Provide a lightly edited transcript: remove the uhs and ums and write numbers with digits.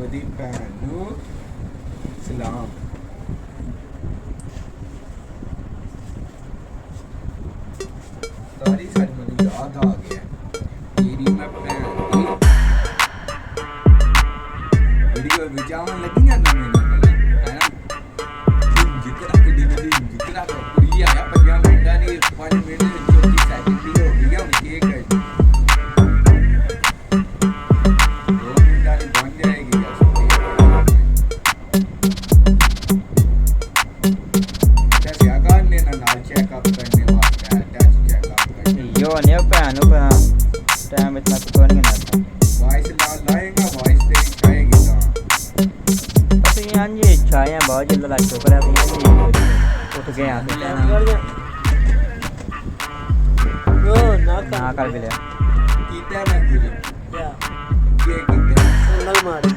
ਉਹਦੀ ਭੈਣ ਨੂੰ ਸਲਾਮ। ਸਾਰੀ ਸਾਡੀ ਮੈਨੂੰ ਯਾਦ ਆ ਗਿਆ ਤੇਰੀ ਮੈਂ ਭੈਣ ਦੀ ਵੀਡੀਓ ਵਿਚਾਉਣ ਲੱਗੀਆਂ ਨਵੇਂ ਨਵੇਂ ਹੈ ਨਾ ਜਿੱਤਰਾ ਕਿੱਡੀ ਨਦੀ ਜਿੱਤਰਾ ਕੁੜੀ ਆਇਆ 5 ਮਿੰਟਾਂ ਦੀ 5 ਮਿੰਟ 34 ਸੈਕਿੰਡ ਦੀ ਹੋ ਗਈ ਹੁਣ ਕੀ ਕਰੇ 2 ਮਿੰਟਾਂ ਦੀ ਬਣ ਜਾਏਗੀ ਜੈਸੇ ਆਗਾਨ ਨੇ ਨਾਲ ਚੈੱਕਅਪ करने वास्ते टच चेकअप करने यो ने भैन टाइम इतना तो नहीं ना वॉइस लाएगा वॉइस तेरी चाहेगी ना बस यार ये चाय बहुत जल्द लग चुका है ये उठ गए यहाँ से यो ना कर भी लिया कीता है मैं तुझे क्या ये कीता है थंबनेल मार